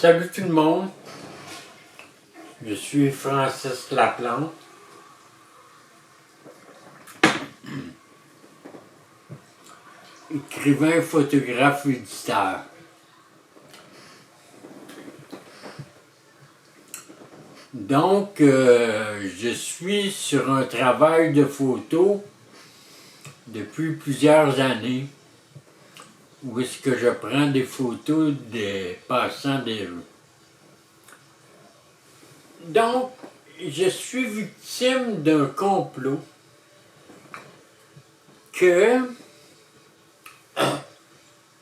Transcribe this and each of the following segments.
Salut tout le monde, je suis Francis Laplante. Écrivain, photographe, éditeur. Donc, je suis sur un travail de photo depuis plusieurs années où est-ce que je prends des photos des passants des rues. Donc, je suis victime d'un complot que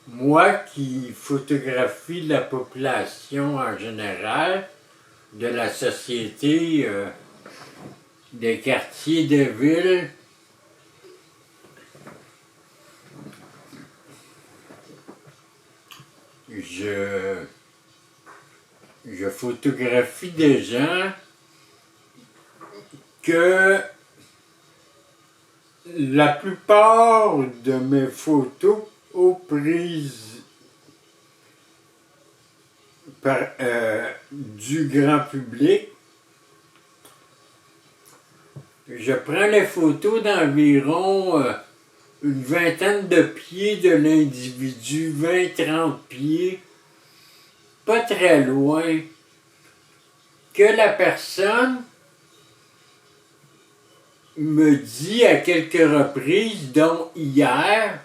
moi qui photographie la population en général, de la société, des quartiers de ville, je photographie des gens que la plupart de mes photos prises par du grand public, je prends les photos d'environ une vingtaine de pieds de l'individu, 20-30 pieds, pas très loin, que la personne me dit à quelques reprises, dont hier,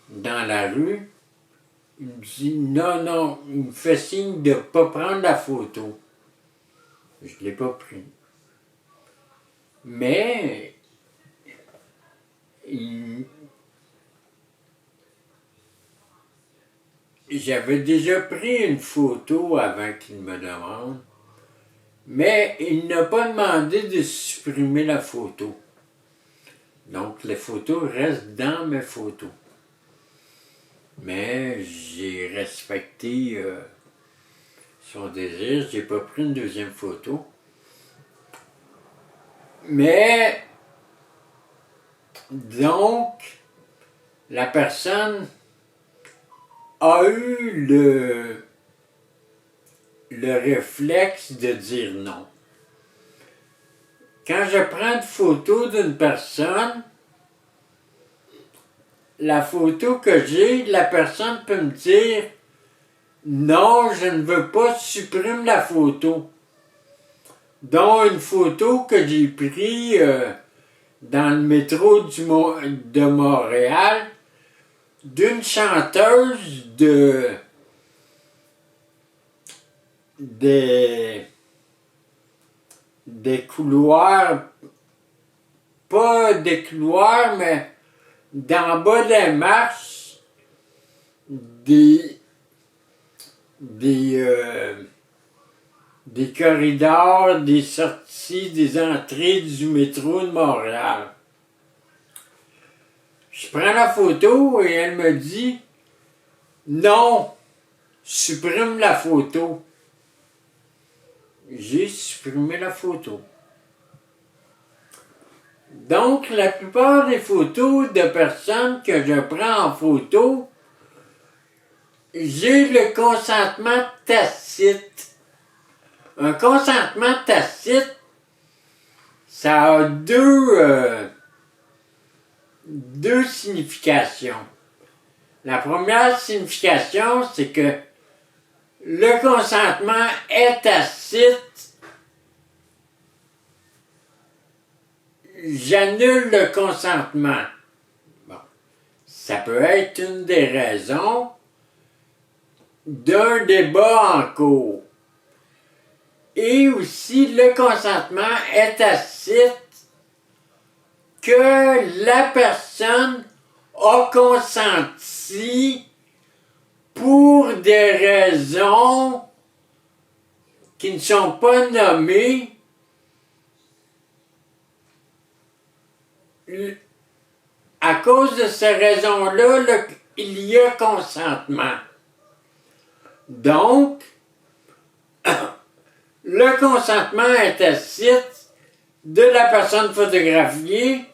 dans la rue, il me dit non, il me fait signe de ne pas prendre la photo. Je ne l'ai pas pris. Mais j'avais déjà pris une photo avant qu'il me demande, mais il n'a pas demandé de supprimer la photo. Donc les photos restent dans mes photos. Mais j'ai respecté son désir, j'ai pas pris une deuxième photo. Mais, donc, la personne a eu le réflexe de dire non. Quand je prends une photo d'une personne, la photo que j'ai, la personne peut me dire « Non, je ne veux pas, supprime la photo ». Dont une photo que j'ai prise dans le métro de Montréal d'une chanteuse des couloirs, pas des couloirs, mais d'en bas des marches, des corridors, des sorties, des entrées du métro de Montréal. Je prends la photo et elle me dit « Non, supprime la photo ». J'ai supprimé la photo. Donc, la plupart des photos de personnes que je prends en photo, j'ai le consentement tacite. Un consentement tacite, ça a deux significations. La première signification, c'est que le consentement est tacite. J'annule le consentement. Bon, ça peut être une des raisons d'un débat en cours. Et aussi, le consentement est tacite que la personne a consenti pour des raisons qui ne sont pas nommées à cause de ces raisons-là, il y a consentement. Donc, le consentement est tacite de la personne photographiée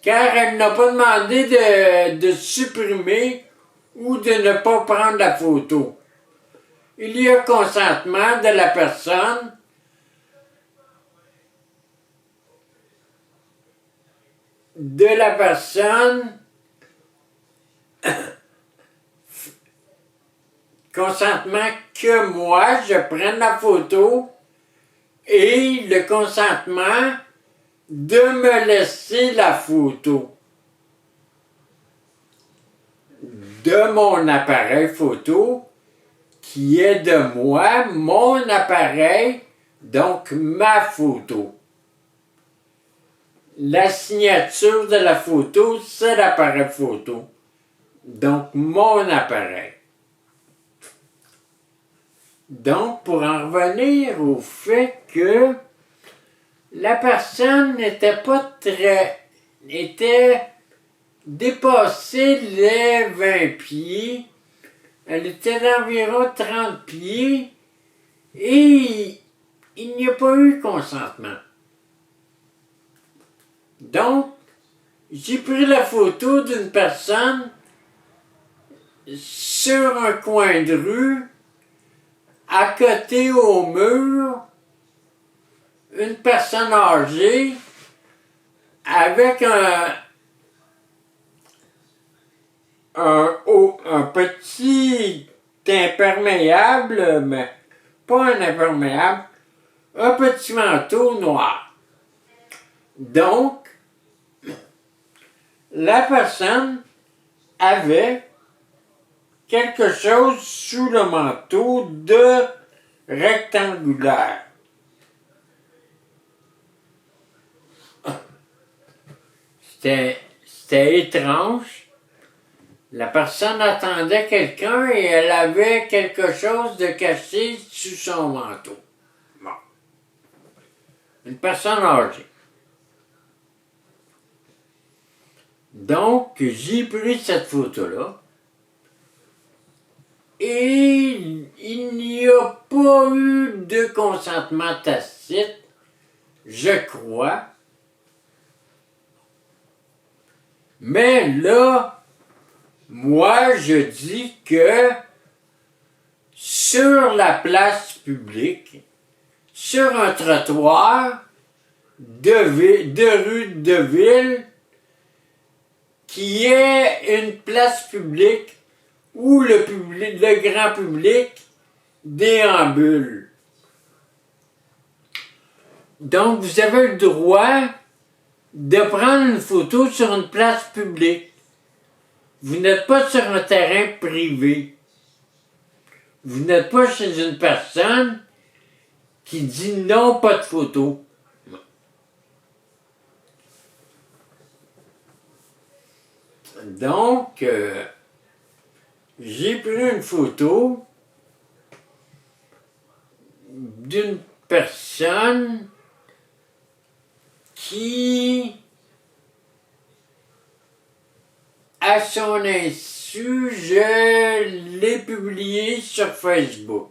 car elle n'a pas demandé de supprimer ou de ne pas prendre la photo. il y a consentement de la personne consentement que moi je prenne la photo et le consentement de me laisser la photo de mon appareil photo qui est de moi, mon appareil, donc ma photo. La signature de la photo, c'est l'appareil photo. Donc, mon appareil. Donc, pour en revenir au fait que la personne était dépassée les 20 pieds, elle était d'environ 30 pieds et il n'y a pas eu consentement. Donc, j'ai pris la photo d'une personne sur un coin de rue, à côté au mur, une personne âgée avec un petit imperméable, mais pas un imperméable, un petit manteau noir. Donc, la personne avait quelque chose sous le manteau de rectangulaire. C'était étrange. La personne attendait quelqu'un et elle avait quelque chose de caché sous son manteau. Bon. Une personne âgée. Donc, j'ai pris cette photo-là et il n'y a pas eu de consentement tacite, je crois. Mais là, moi, je dis que sur la place publique, sur un trottoir de rue de ville, qui est une place publique où le grand public déambule. Donc, vous avez le droit de prendre une photo sur une place publique. Vous n'êtes pas sur un terrain privé. Vous n'êtes pas chez une personne qui dit non, pas de photo. Donc, j'ai pris une photo d'une personne qui, à son insu, je l'ai publié sur Facebook.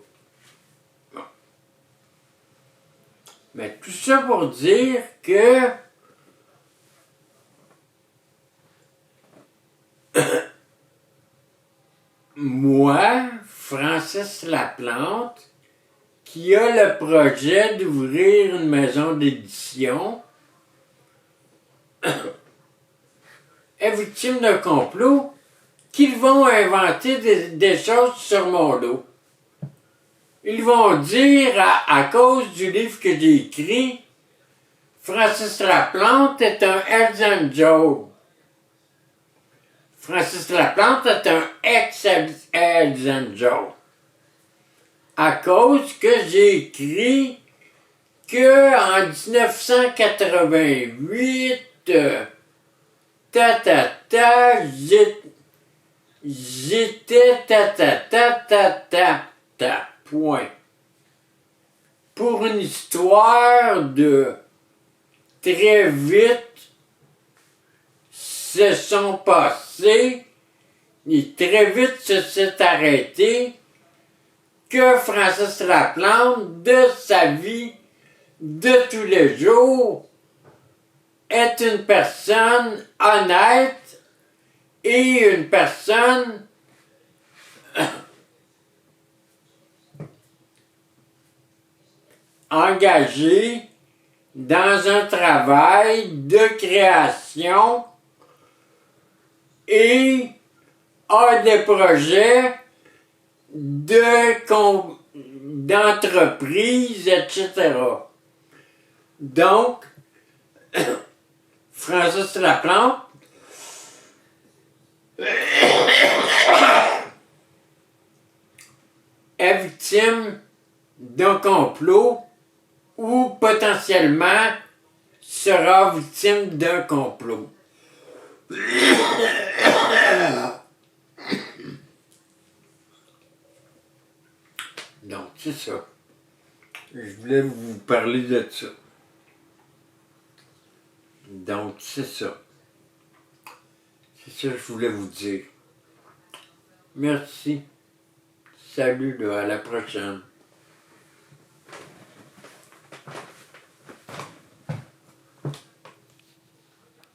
Bon. Mais tout ça pour dire que moi, Francis Laplante, qui a le projet d'ouvrir une maison d'édition, est victime d'un complot qu'ils vont inventer des choses sur mon dos. Ils vont dire, à cause du livre que j'ai écrit, Francis Laplante est un Hells Angel. Francis Laplante est un ex-Hells Angel. À cause que j'ai écrit que en 1988, j'étais point. Pour une histoire de très vite se sont passés et très vite se s'est arrêté que Francis Laplante, de sa vie de tous les jours, est une personne honnête et une personne engagé dans un travail de création et a des projets d'entreprise, etc. Donc, Francis Laplante est victime d'un complot ou potentiellement sera victime d'un complot. Donc, c'est ça. Je voulais vous parler de ça. Donc, c'est ça. C'est ça que je voulais vous dire. Merci. Salut, à la prochaine.